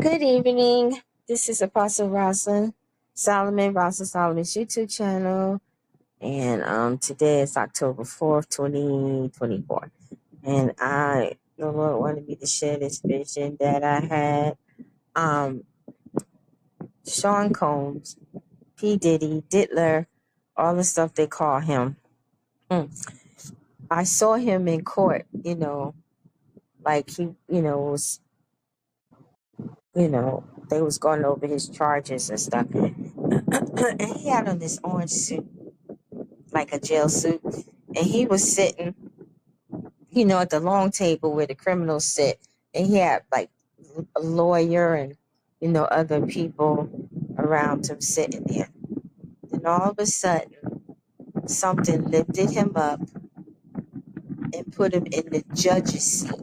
Good evening. This is Apostle Rosalind Solomon's YouTube channel. And today is October 4th, 2024. And the Lord wanted me to share this vision that I had. Um, Sean Combs, P. Diddy, Diddler, all the stuff they call him. I saw him in court, like was, they was going over his charges and stuff. And he had on this orange suit, like a jail suit, and he was sitting, at the long table where the criminals sit, and he had like a lawyer and other people around him sitting there. And all of a sudden, something lifted him up and put him in the judge's seat.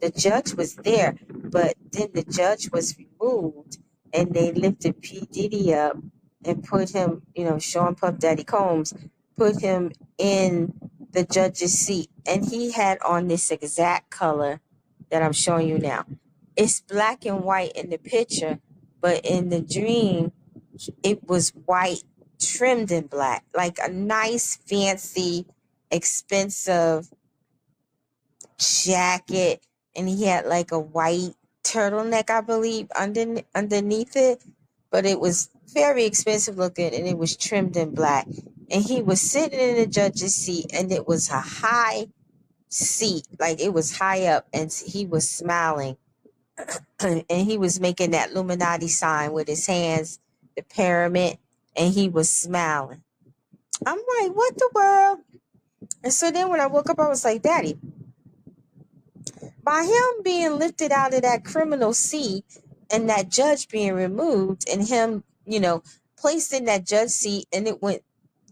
The judge was there, but then the judge was removed, and they lifted P. Diddy up and put him, Sean Puff Daddy Combs, put him in the judge's seat. And he had on this exact color that I'm showing you now. It's black and white in the picture, but in the dream, it was white trimmed in black, like a nice, fancy, expensive jacket, and he had like a white turtleneck, I believe, underneath it, but it was very expensive looking, and it was trimmed in black. And he was sitting in the judge's seat, and it was a high seat, like it was high up, and he was smiling, and he was making that Illuminati sign with his hands, the pyramid, and he was smiling. I'm like, what the world? And so then when I woke up, I was like, Daddy, by him being lifted out of that criminal seat and that judge being removed and him, placed in that judge seat, and it went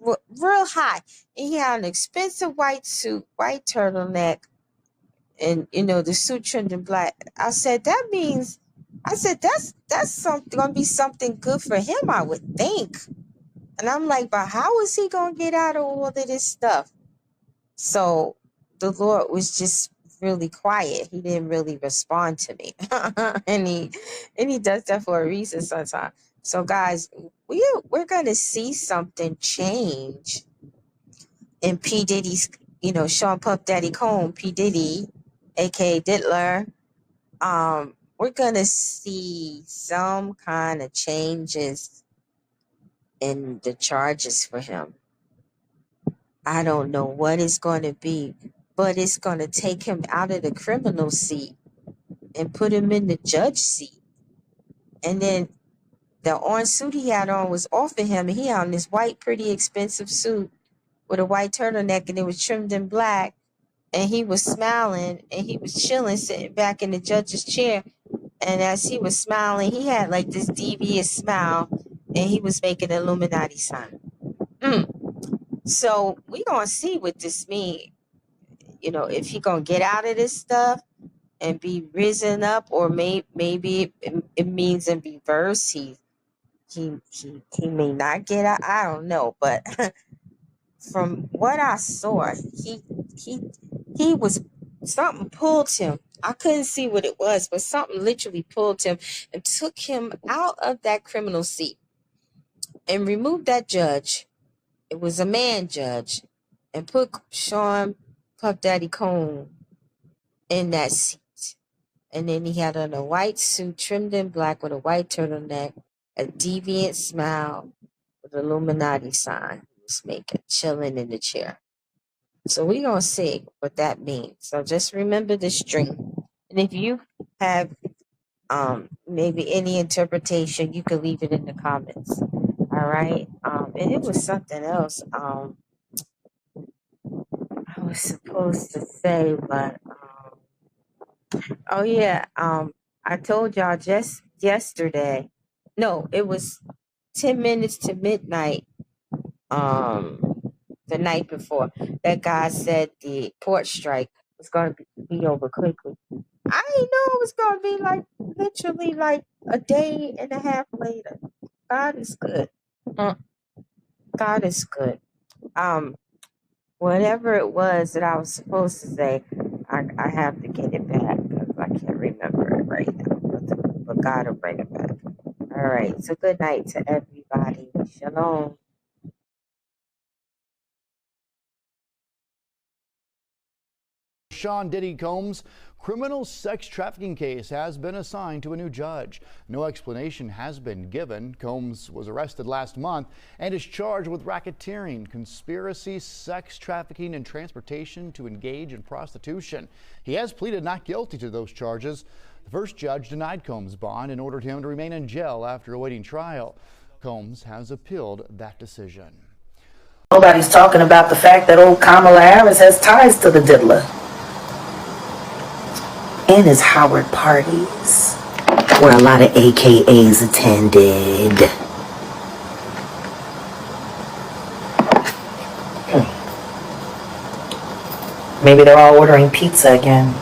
real high. And he had an expensive white suit, white turtleneck, and the suit trimmed in black. I said that's something gonna be something good for him, I would think. And I'm like, but how is he gonna get out of all of this stuff? So the Lord was just really quiet. He didn't really respond to me. and he does that for a reason sometimes. So guys, we're gonna see something change in P. Diddy's, Sean Puff Daddy Combs, P. Diddy, aka Diddler. We're gonna see some kind of changes in the charges for him. I don't know what it's going to be, but it's going to take him out of the criminal seat and put him in the judge seat. And then the orange suit he had on was off of him, and he had on this white, pretty expensive suit with a white turtleneck, and it was trimmed in black. And he was smiling, and he was chilling, sitting back in the judge's chair. And as he was smiling, he had like this devious smile, and he was making an Illuminati sign. So we gonna see what this means. If he gonna get out of this stuff and be risen up, or maybe it means in reverse. He may not get out. I don't know, but from what I saw, he was, something pulled him. I couldn't see what it was, but something literally pulled him and took him out of that criminal seat and removed that judge. It was a man judge, and put Sean Puff Daddy Combs in that seat. And then he had on a white suit trimmed in black with a white turtleneck, a deviant smile with an Illuminati sign. He was making, chilling in the chair. So we're going to see what that means. So just remember this dream. And if you have maybe any interpretation, you can leave it in the comments. All right. And it was something else I was supposed to say, but oh yeah, I told y'all just yesterday. No, it was 10 minutes to midnight. The night before, that guy said the port strike was going to be over quickly. I didn't know it was going to be like literally like a day and a half later. God is good. God is good. Whatever it was that I was supposed to say, I have to get it back because I can't remember it right now. but God will bring it back. All right. So good night to everybody. Shalom. Sean Diddy Combs' criminal sex trafficking case has been assigned to a new judge. No explanation has been given. Combs was arrested last month and is charged with racketeering, conspiracy, sex trafficking, and transportation to engage in prostitution. He has pleaded not guilty to those charges. The first judge denied Combs' bond and ordered him to remain in jail after awaiting trial. Combs has appealed that decision. Nobody's talking about the fact that old Kamala Harris has ties to the diddler and his Howard parties, where a lot of AKAs attended. Maybe they're all ordering pizza again.